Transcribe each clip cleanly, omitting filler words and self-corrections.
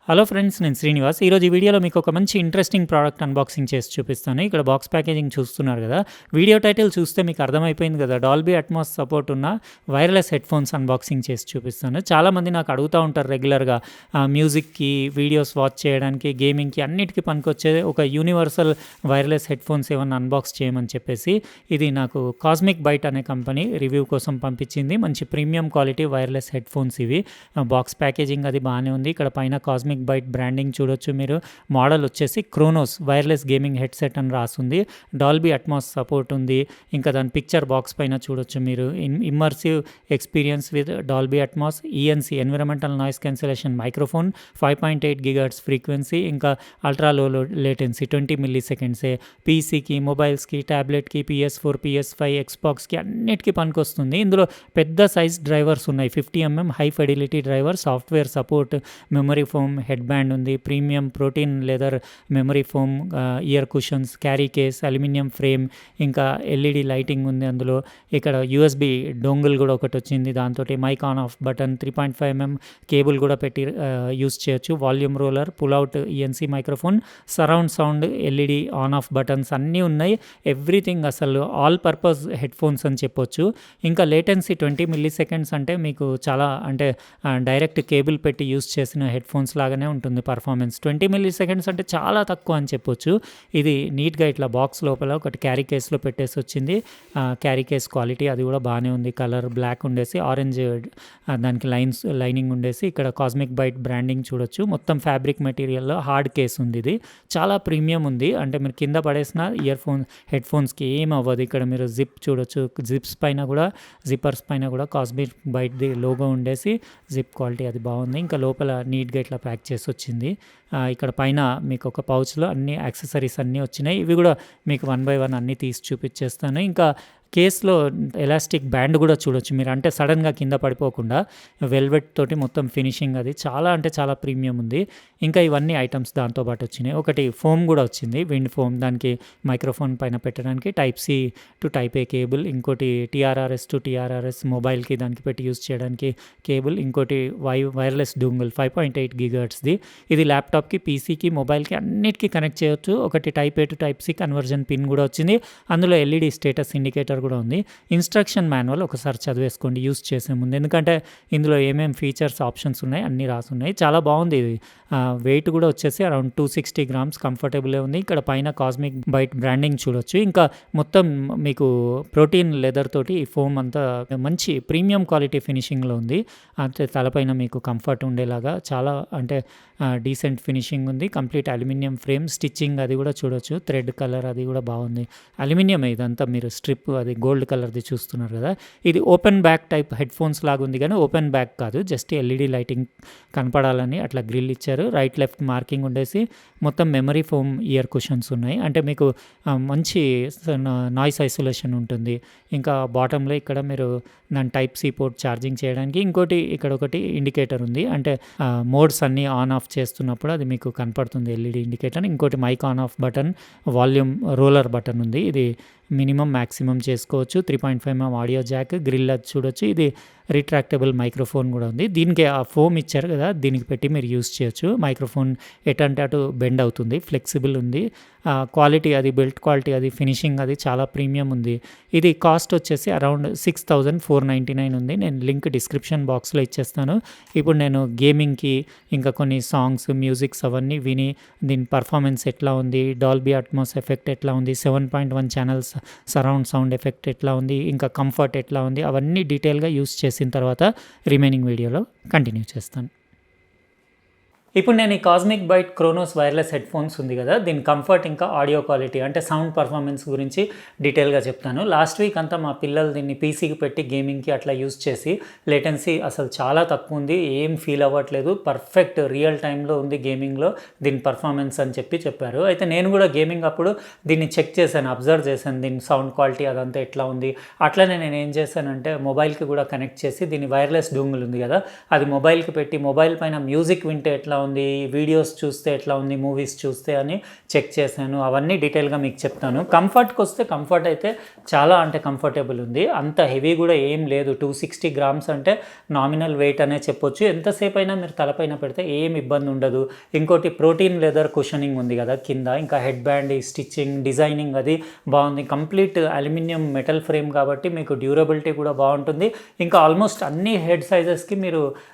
Hello friends, నేను శ్రీనివాస్. ఈరోజు ఈ వీడియోలో మీకు ఒక మంచి ఇంట్రెస్టింగ్ ప్రోడక్ట్ అన్బాక్సింగ్ చేసి చూపిస్తాను. ఇక్కడ బాక్స్ ప్యాకేజింగ్ చూస్తున్నారు కదా. వీడియో టైటిల్ చూస్తే మీకు అర్థమైపోయింది కదా. డాల్బీ అట్మాస్ సపోర్ట్ ఉన్న వైర్లెస్ హెడ్ఫోన్స్ అన్బాక్సింగ్ చేసి చూపిస్తాను. చాలామంది నాకు అడుగుతూ ఉంటారు రెగ్యులర్గా, మ్యూజిక్కి, వీడియోస్ వాచ్ చేయడానికి, గేమింగ్కి అన్నిటికీ పనికొచ్చే ఒక యూనివర్సల్ వైర్లెస్ హెడ్ఫోన్స్ ఏమన్నా అన్బాక్స్ చేయమని చెప్పేసి ఇది నాకు కాస్మిక్ బైట్ అనే కంపెనీ రివ్యూ కోసం పంపించింది. మంచి ప్రీమియం క్వాలిటీ వైర్లెస్ హెడ్ఫోన్స్ ఇవి. బాక్స్ ప్యాకేజింగ్ అది బాగానే ఉంది. ఇక్కడ పైన కాస్మిక్ బైట్ బ్రాండింగ్ చూడొచ్చు మీరు. మోడల్ వచ్చేసి క్రోనోస్ వైర్లెస్ గేమింగ్ హెడ్సెట్ అని రాస్తుంది. డాల్బీ అట్మాస్ సపోర్ట్ ఉంది. ఇంకా దాని పిక్చర్ బాక్స్ పైన చూడొచ్చు మీరు. Immersive experience with Dolby Atmos, ENC environmental noise cancellation microphone, 5.8 GHz frequency, ఇంకా అల్ట్రా లో లేటెన్సీ 20 మిల్లీ సెకండ్సే. పీసీకి, మొబైల్స్కి, ట్యాబ్లెట్కి, PS4, PS5, ఎక్స్బాక్స్కి అన్నిటికీ పనికొస్తుంది. ఇందులో పెద్ద సైజ్ డ్రైవర్స్ ఉన్నాయి. 50mm high fidelity driver, software support, memory foam headband ఉంది, premium protein leather memory foam, ear cushions, carry case, aluminium frame, ఇంకా ఎల్ఈడి లైటింగ్ ఉంది అందులో. ఇక్కడ యూఎస్బి డోంగిల్ కూడా ఒకటి వచ్చింది. దాంతో mike on off button, 3.5mm cable కూడా పెట్టి యూస్ చేయొచ్చు. Volume roller, pull out ENC microphone, surround sound, LED on off buttons అన్నీ ఉన్నాయి. ఎవ్రీథింగ్ అసలు ఆల్ పర్పస్ హెడ్ఫోన్స్ అని చెప్పొచ్చు. ఇంకా లేటెన్సీ 20 మిల్లీ సెకండ్స్ అంటే మీకు చాలా అంటే డైరెక్ట్ కేబుల్ పెట్టి యూస్ చేసిన హెడ్ఫోన్స్ లాగానే ఉంటుంది పర్ఫార్మెన్స్. 20 మిల్లీ సెకండ్స్ అంటే చాలా తక్కువ అని చెప్పొచ్చు. ఇది నీట్గా ఇట్లా బాక్స్ లోపల ఒకటి క్యారీ కేస్లో పెట్టేసి వచ్చింది. క్యారీ కేస్ క్వాలిటీ అది కూడా బాగానే ఉంది. కలర్ బ్లాక్ ఉండేసి ఆరెంజ్ దానికి లైనింగ్ ఉండేసి ఇక్కడ కాస్మిక్ బైట్ బ్రాండింగ్ చూడొచ్చు. మొత్తం ఫ్యాబ్రిక్ మెటీరియల్లో హార్డ్ కేస్ ఉంది. ఇది చాలా ప్రీమియం ఉంది. అంటే మీరు కింద పడేసిన హెడ్ఫోన్స్కి ఏం అవ్వదు. ఇక్కడ మీరు జిప్ చూడొచ్చు. జిప్పర్స్ పైన కూడా కాస్మిక్ బైట్ది లోగో ఉండేసి జిప్ క్వాలిటీ అది బాగుంది. ఇంకా లోపల నీట్గా ఇట్లా ప్యాక్ చేసి వచ్చింది. ఇక్కడ పైన మీకు ఒక పౌచ్లో అన్ని యాక్సెసరీస్ అన్నీ వచ్చినాయి. ఇవి కూడా మీకు 1 by 1 అన్నీ తీసి చూపించేస్తాను. ఇంకా కేస్లో ఎలాస్టిక్ బ్యాండ్ కూడా చూడొచ్చు మీరు. అంటే సడన్గా కింద పడిపోకుండా వెల్వెట్ తోటి మొత్తం ఫినిషింగ్ అది చాలా అంటే చాలా ప్రీమియం ఉంది. ఇంకా ఇవన్నీ ఐటమ్స్ దాంతోపాటు వచ్చినాయి. ఒకటి ఫోమ్ కూడా వచ్చింది, విండ్ ఫోమ్, దానికి మైక్రోఫోన్ పైన పెట్టడానికి Type-C to Type-A కేబుల్. ఇంకోటి TRRS to TRRS మొబైల్కి దానికి పెట్టి యూస్ చేయడానికి కేబుల్. ఇంకోటి వైర్లెస్ డోంగిల్ 5.8 GHzది. ఇది ల్యాప్టాప్కి, పీసీకి, మొబైల్కి అన్నిటికీ కనెక్ట్ చేయొచ్చు. ఒకటి Type-A to Type-C conversion pin కూడా వచ్చింది. అందులో ఎల్ఈడి స్టేటస్ ఇండికేటర్ కూడా ఉంది. ఇన్స్ట్రక్షన్ మాన్యువల్ ఒకసారి చదివేసుకోండి యూస్ చేసే ముందు, ఎందుకంటే ఇందులో ఏమేమి ఫీచర్స్ ఆప్షన్స్ ఉన్నాయి అన్నీ రాసున్నాయి. చాలా బాగుంది ఇది. వెయిట్ కూడా వచ్చేసి అరౌండ్ 260 grams కంఫర్టబుల్గా ఉంది. ఇక్కడ పైన కాస్మిక్ బైట్ బ్రాండింగ్ చూడొచ్చు. ఇంకా మొత్తం మీకు ప్రోటీన్ లెదర్ తోటి ఈ ఫోమ్ అంతా మంచి ప్రీమియం క్వాలిటీ ఫినిషింగ్లో ఉంది. అంటే తలపైన మీకు కంఫర్ట్ ఉండేలాగా చాలా అంటే డీసెంట్ ఫినిషింగ్ ఉంది. కంప్లీట్ అల్యూమినియం ఫ్రేమ్, స్టిచ్చింగ్ అది కూడా చూడొచ్చు. థ్రెడ్ కలర్ అది కూడా బాగుంది. అల్యూమినియం ఇదంతా మీరు స్ట్రిప్ అది గోల్డ్ కలర్ది చూస్తున్నారు కదా. ఇది ఓపెన్ బ్యాక్ టైప్ హెడ్ఫోన్స్ లాగా ఉంది, కానీ ఓపెన్ బ్యాక్ కాదు, జస్ట్ ఎల్ఈడి లైటింగ్ కనపడాలని అట్లా గ్రిల్ ఇచ్చారు. రైట్ లెఫ్ట్ మార్కింగ్ ఉండేసి మొత్తం మెమరీ ఫోమ్ ఇయర్ కుషన్స్ ఉన్నాయి. అంటే మీకు మంచి నాయిస్ ఐసోలేషన్ ఉంటుంది. ఇంకా బాటంలో ఇక్కడ మీరు దాని Type-C పోర్ట్ ఛార్జింగ్ చేయడానికి. ఇంకోటి ఇక్కడ ఒకటి ఇండికేటర్ ఉంది, అంటే మోడ్స్ అన్నీ ఆన్ ఆఫ్ చేస్తున్నప్పుడు అది మీకు కనపడుతుంది ఎల్ఈడి ఇండికేటర్. ఇంకోటి mike on off button, volume roller button ఉంది. ఇది మినిమం మ్యాక్సిమం చేసుకోవచ్చు. 3.5mm ఆడియో జాక్, గ్రిల్ అది చూడొచ్చు. ఇది రిట్రాక్టబుల్ మైక్రోఫోన్ కూడా ఉంది. దీనికి ఆ ఫోమ్ ఇచ్చారు కదా, దీనికి పెట్టి మీరు యూస్ చేయొచ్చు. మైక్రోఫోన్ ఎటంటే అటు బెండ్ అవుతుంది, ఫ్లెక్సిబుల్ ఉంది. క్వాలిటీ అది బిల్ట్ క్వాలిటీ అది ఫినిషింగ్ అది చాలా ప్రీమియం ఉంది. ఇది కాస్ట్ వచ్చేసి అరౌండ్ 6,499 ఉంది. నేను లింక్ డిస్క్రిప్షన్ బాక్స్లో ఇచ్చేస్తాను. ఇప్పుడు నేను గేమింగ్కి, ఇంకా కొన్ని సాంగ్స్, మ్యూజిక్స్ అవన్నీ విని దీని పర్ఫార్మెన్స్ ఎట్లా ఉంది, డాల్బీ అట్మాస్ ఎఫెక్ట్ ఎట్లా ఉంది, 7.1 ఛానల్స్ సరౌండ్ సౌండ్ ఎఫెక్ట్ ఎట్లా ఉంది, ఇంకా కంఫర్ట్ ఎట్లా ఉంది, అవన్నీ డీటెయిల్గా యూస్ చేసిన తర్వాత రిమైనింగ్ వీడియోలో కంటిన్యూ చేస్తాను. ఇప్పుడు నేను ఈ Cosmic Byte Kronos wireless headphones ఉంది కదా, దీని కంఫర్ట్ ఇంకా ఆడియో క్వాలిటీ అంటే సౌండ్ పర్ఫార్మెన్స్ గురించి డీటెయిల్గా చెప్తాను. లాస్ట్ వీక్ అంతా మా పిల్లలు దీన్ని పీసీకి పెట్టి గేమింగ్కి అట్లా యూస్ చేసి లేటెన్సీ అసలు చాలా తక్కువ ఉంది, ఏం ఫీల్ అవ్వట్లేదు, పర్ఫెక్ట్ రియల్ టైంలో ఉంది గేమింగ్లో దీని పర్ఫార్మెన్స్ అని చెప్పారు. అయితే నేను కూడా గేమింగ్ అప్పుడు దీన్ని చెక్ చేశాను, అబ్జర్వ్ చేశాను దీని సౌండ్ క్వాలిటీ అదంతా ఎట్లా ఉంది. అట్లనే నేను ఏం చేశానంటే మొబైల్కి కూడా కనెక్ట్ చేసి దీని వైర్లెస్ డోంగిల్ ఉంది కదా, అది మొబైల్కి పెట్టి మొబైల్ పైన మ్యూజిక్ వింటే ఎట్లా ఉంది, వీడియోస్ చూస్తే ఎట్లా ఉంది, మూవీస్ చూస్తే అని చెక్ చేశాను. అవన్నీ డీటెయిల్గా మీకు చెప్తాను. కంఫర్ట్కి వస్తే కంఫర్ట్ అయితే చాలా అంటే కంఫర్టబుల్ ఉంది. అంత హెవీ కూడా ఏం లేదు. 260 గ్రామ్స్ అంటే నామినల్ వెయిట్ అనే చెప్పొచ్చు. ఎంతసేపు అయినా మీరు తలపైన పెడితే ఏం ఇబ్బంది ఉండదు. ఇంకోటి ప్రోటీన్ లెదర్ కుషనింగ్ ఉంది కదా కింద, ఇంకా హెడ్ బ్యాండ్ స్టిచ్చింగ్ డిజైనింగ్ అది బాగుంది. కంప్లీట్ అల్యూమినియం మెటల్ ఫ్రేమ్ కాబట్టి మీకు డ్యూరబిలిటీ కూడా బాగుంటుంది. ఇంకా ఆల్మోస్ట్ అన్ని హెడ్ సైజెస్కి మీరు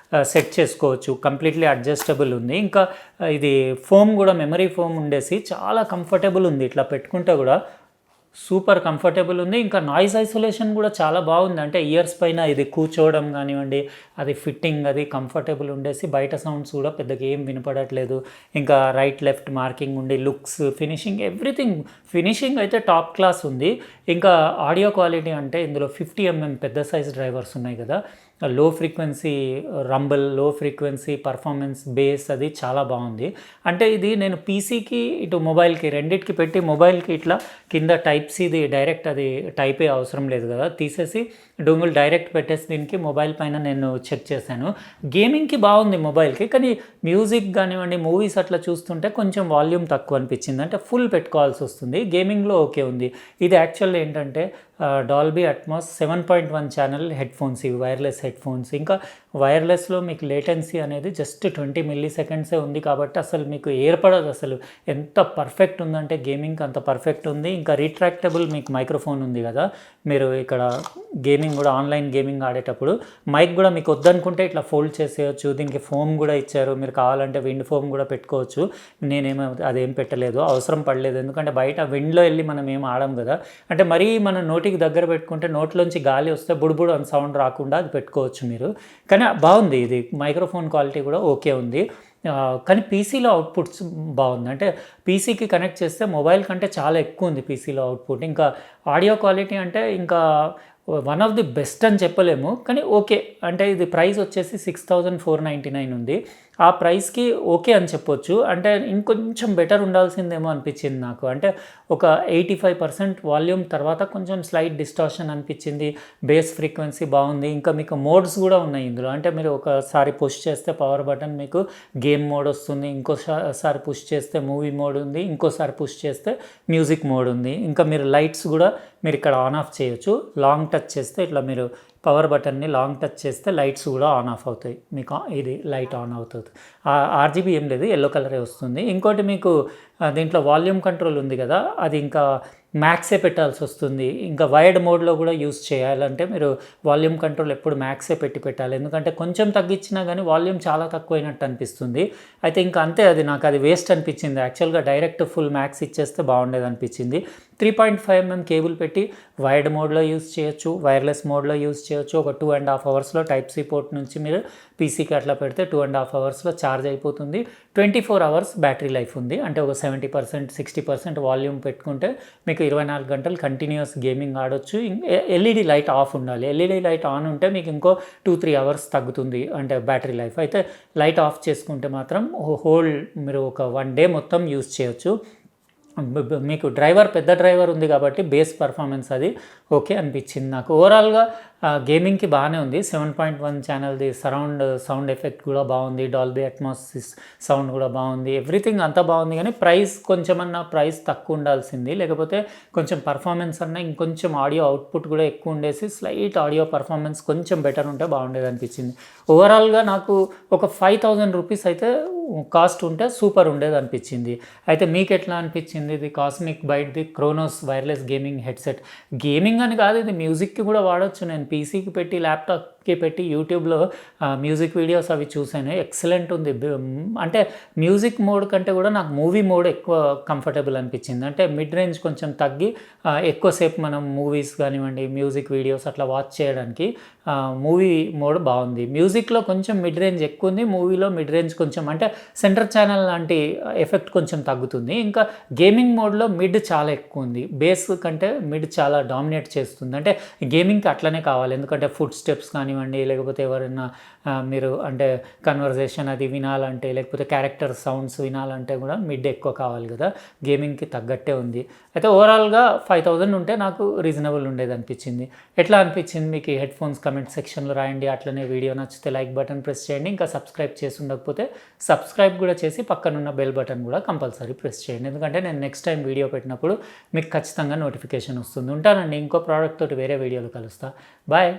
సెట్ చేసుకోవచ్చు. కంప్లీట్లీ అడ్జస్టబుల్ ఉంది. ఇంకా ఇది ఫోమ్ కూడా మెమరీ ఫోమ్ ఉండేసి చాలా కంఫర్టబుల్ ఉంది. ఇట్లా పెట్టుకుంటే కూడా సూపర్ కంఫర్టబుల్ ఉంది. ఇంకా నాయిస్ ఐసోలేషన్ కూడా చాలా బాగుంది. అంటే ఇయర్స్ పైన ఇది కూర్చోవడం కానివ్వండి, అది ఫిట్టింగ్ అది కంఫర్టబుల్ ఉండేసి బయట సౌండ్స్ కూడా పెద్దగా ఏం వినపడట్లేదు. ఇంకా రైట్ లెఫ్ట్ మార్కింగ్ ఉండి లుక్స్ ఫినిషింగ్ ఎవ్రీథింగ్ ఫినిషింగ్ అయితే టాప్ క్లాస్ ఉంది. ఇంకా ఆడియో క్వాలిటీ అంటే ఇందులో 50mm పెద్ద సైజ్ డ్రైవర్స్ ఉన్నాయి కదా, లో ఫ్రీక్వెన్సీ రంబల్, లో ఫ్రీక్వెన్సీ పర్ఫార్మెన్స్ బేస్ అది చాలా బాగుంది. అంటే ఇది నేను పీసీకి ఇటు మొబైల్కి రెండింటికి పెట్టి, మొబైల్కి ఇట్లా కింద టైప్ సిది డైరెక్ట్ అది టైపే అవసరం లేదు కదా, తీసేసి డొంగుల్ డైరెక్ట్ పెట్టేసి దీనికి మొబైల్ పైన నేను చెక్ చేశాను. గేమింగ్కి బాగుంది మొబైల్కి, కానీ మ్యూజిక్ కానివ్వండి మూవీస్ అట్లా చూస్తుంటే కొంచెం వాల్యూమ్ తక్కువ అనిపించింది. అంటే ఫుల్ పెట్టుకోవాల్సి వస్తుంది. గేమింగ్లో ఓకే ఉంది. ఇది యాక్చువల్లీ ఏంటంటే డాల్బీ అట్మాస్ 7.1 ఛానల్ హెడ్ఫోన్స్, ఇవి వైర్లెస్ హెడ్ఫోన్స్. ఇంకా వైర్లెస్లో మీకు లేటెన్సీ అనేది జస్ట్ 20 మిల్లీ సెకండ్సే ఉంది కాబట్టి అసలు మీకు ఏర్పడదు. అసలు ఎంత పర్ఫెక్ట్ ఉందంటే గేమింగ్కి అంత పర్ఫెక్ట్ ఉంది. ఇంకా రీట్రాక్టబుల్ మీకు మైక్రోఫోన్ ఉంది కదా, మీరు ఇక్కడ గేమింగ్ కూడా ఆన్లైన్ గేమింగ్ ఆడేటప్పుడు మైక్ కూడా మీకు వద్దనుకుంటే ఇట్లా ఫోల్డ్ చేసేయచ్చు. దీనికి ఫోమ్ కూడా ఇచ్చారు, మీరు కావాలంటే విండ్ ఫోమ్ కూడా పెట్టుకోవచ్చు. నేనేమో అదేం పెట్టలేదు, అవసరం పడలేదు. ఎందుకంటే బయట విండ్లో వెళ్ళి మనం ఏం ఆడం కదా, అంటే మరీ మన నోటికి దగ్గర పెట్టుకుంటే నోట్లోంచి గాలి వస్తే బుడుబుడు అని సౌండ్ రాకుండా అది పెట్టుకోవచ్చు మీరు. కానీ బాగుంది, ఇది మైక్రోఫోన్ క్వాలిటీ కూడా ఓకే ఉంది. కానీ పీసీలో అవుట్పుట్స్ బాగుంది. అంటే పీసీకి కనెక్ట్ చేస్తే మొబైల్ కంటే చాలా ఎక్కువ ఉంది పీసీలో అవుట్పుట్. ఇంకా ఆడియో క్వాలిటీ అంటే ఇంకా వన్ ఆఫ్ ది బెస్ట్ అని చెప్పలేము, కానీ ఓకే. అంటే ఇది ప్రైస్ వచ్చేసి 6499 ఉంది. ఆ ప్రైస్కి ఓకే అని చెప్పొచ్చు. అంటే ఇంకొంచెం బెటర్ ఉండాల్సిందేమో అనిపించింది నాకు. అంటే ఒక 85% వాల్యూమ్ తర్వాత కొంచెం స్లైట్ డిస్టార్షన్ అనిపించింది. బేస్ ఫ్రీక్వెన్సీ బాగుంది. ఇంకా మీకు మోడ్స్ కూడా ఉన్నాయి ఇందులో. అంటే మీరు ఒకసారి పుష్ చేస్తే పవర్ బటన్ మీకు గేమ్ మోడ్ వస్తుంది, ఇంకోసారి పుష్ చేస్తే మూవీ మోడ్ ఉంది, ఇంకోసారి పుష్ చేస్తే మ్యూజిక్ మోడ్ ఉంది. ఇంకా మీరు లైట్స్ కూడా మీరు ఇక్కడ ఆన్ ఆఫ్ చేయొచ్చు. లాంగ్ టచ్ చేస్తే ఇట్లా మీరు పవర్ బటన్ని లాంగ్ టచ్ చేస్తే లైట్స్ కూడా ఆన్ ఆఫ్ అవుతాయి. మీకు ఇది లైట్ ఆన్ అవుతుంది. ఆర్జీబీ ఏం లేదు, ఎల్లో కలరే వస్తుంది. ఇంకోటి మీకు దీంట్లో వాల్యూమ్ కంట్రోల్ ఉంది కదా, అది ఇంకా మ్యాక్సే పెట్టాల్సి వస్తుంది. ఇంకా వైర్డ్ మోడ్లో కూడా యూస్ చేయాలంటే మీరు వాల్యూమ్ కంట్రోల్ ఎప్పుడు మ్యాక్సే పెట్టాలి. ఎందుకంటే కొంచెం తగ్గించినా కానీ వాల్యూమ్ చాలా తక్కువైనట్టు అనిపిస్తుంది. అయితే ఇంకా అంతే, అది నాకు అది వేస్ట్ అనిపించింది. యాక్చువల్గా డైరెక్ట్ ఫుల్ మ్యాక్స్ ఇచ్చేస్తే బాగుండేది అనిపించింది. 3.5mm కేబుల్ పెట్టి వైర్డ్ మోడ్లో యూస్ చేయొచ్చు, వైర్లెస్ మోడ్లో యూస్ చేయొచ్చు. ఒక 2.5 అవర్స్లో టైప్ సి పోర్ట్ నుంచి మీరు పీసీకి అట్లా పెడితే 2.5 అవర్స్లో ఛార్జ్ అయిపోతుంది. 24 అవర్స్ బ్యాటరీ లైఫ్ ఉంది. అంటే ఒక 70% 60% వాల్యూమ్ పెట్టుకుంటే మీకు 24 గంటలు కంటిన్యూస్ గేమింగ్ ఆడొచ్చు. ఎల్ఈడి లైట్ ఆఫ్ ఉండాలి. ఎల్ఈడి లైట్ ఆన్ ఉంటే మీకు ఇంకో 2-3 అవర్స్ తగ్గుతుంది అంటే బ్యాటరీ లైఫ్. అయితే లైట్ ఆఫ్ చేసుకుంటే మాత్రం హోల్ మీరు ఒక 1 డే మొత్తం యూస్ చేయొచ్చు. మీకు పెద్ద డ్రైవర్ ఉంది కాబట్టి బేస్ పర్ఫార్మెన్స్ అది ఓకే అనిపించింది నాకు. ఓవరాల్గా గేమింగ్కి బాగానే ఉంది. 7.1 ఛానల్ది సరౌండ్ సౌండ్ ఎఫెక్ట్ కూడా బాగుంది. డాల్బీ అట్మాస్ సౌండ్ కూడా బాగుంది. ఎవ్రీథింగ్ అంతా బాగుంది. కానీ ప్రైస్ తక్కువ ఉండాల్సింది. లేకపోతే కొంచెం పర్ఫార్మెన్స్ అన్నా ఇంకొంచెం ఆడియో అవుట్పుట్ కూడా ఎక్కువ ఉండేసి స్లైట్ ఆడియో పర్ఫార్మెన్స్ కొంచెం బెటర్ ఉంటే బాగుండేది అనిపించింది. ఓవరాల్గా నాకు ఒక 5000 రూపీస్ అయితే కాస్ట్ ఉంటే సూపర్ ఉండేది అనిపించింది. అయితే మీకు ఎట్లా అనిపించింది ఇది Cosmic Byte the Kronos wireless gaming headset? Gaming అని కాదు, ఇది మ్యూజిక్కి కూడా వాడచ్చు. నేను పీసీకి పెట్టి ల్యాప్టాప్కి పెట్టి యూట్యూబ్లో మ్యూజిక్ వీడియోస్ అవి చూసాను. ఎక్సలెంట్ ఉంది. అంటే మ్యూజిక్ మోడ్ కంటే కూడా నాకు మూవీ మోడ్ ఎక్కువ కంఫర్టబుల్ అనిపించింది. అంటే మిడ్ రేంజ్ కొంచెం తగ్గి ఎక్కువసేపు మనం మూవీస్ కానివ్వండి మ్యూజిక్ వీడియోస్ అట్లా వాచ్ చేయడానికి మూవీ మోడ్ బాగుంది. మ్యూజిక్లో కొంచెం మిడ్ రేంజ్ ఎక్కువ ఉంది, మూవీలో మిడ్ రేంజ్ కొంచెం అంటే సెంటర్ ఛానల్ లాంటి ఎఫెక్ట్ కొంచెం తగ్గుతుంది. ఇంకా గేమింగ్ మోడ్లో మిడ్ చాలా ఎక్కువ ఉంది. బేస్ కంటే మిడ్ చాలా డామినేట్ చేస్తుంది. అంటే గేమింగ్కి అట్లనే కావాలి. కావాలి. ఎందుకంటే ఫుడ్ స్టెప్స్ కానివ్వండి, లేకపోతే ఎవరైనా మీరు అంటే కన్వర్జేషన్ అది వినాలంటే, లేకపోతే క్యారెక్టర్ సౌండ్స్ వినాలంటే కూడా మిడ్ ఎక్కువ కావాలి కదా, గేమింగ్కి తగ్గట్టే ఉంది. అయితే ఓవరాల్గా 5000 ఉంటే నాకు రీజనబుల్ ఉండేది అనిపించింది. ఎట్లా అనిపించింది మీకు ఈ హెడ్ ఫోన్స్ కమెంట్ సెక్షన్లో రాయండి. అట్లనే వీడియో నచ్చితే లైక్ బటన్ ప్రెస్ చేయండి. ఇంకా సబ్స్క్రైబ్ చేసి ఉండకపోతే సబ్స్క్రైబ్ కూడా చేసి పక్కనున్న బెల్ బటన్ కూడా కంపల్సరీ ప్రెస్ చేయండి. ఎందుకంటే నేను నెక్స్ట్ టైం వీడియో పెట్టినప్పుడు మీకు ఖచ్చితంగా నోటిఫికేషన్ వస్తుంది. ఉంటానండి, ఇంకో ప్రోడక్ట్ తోటి వేరే వీడియోలో కలుస్తా. బాయ్.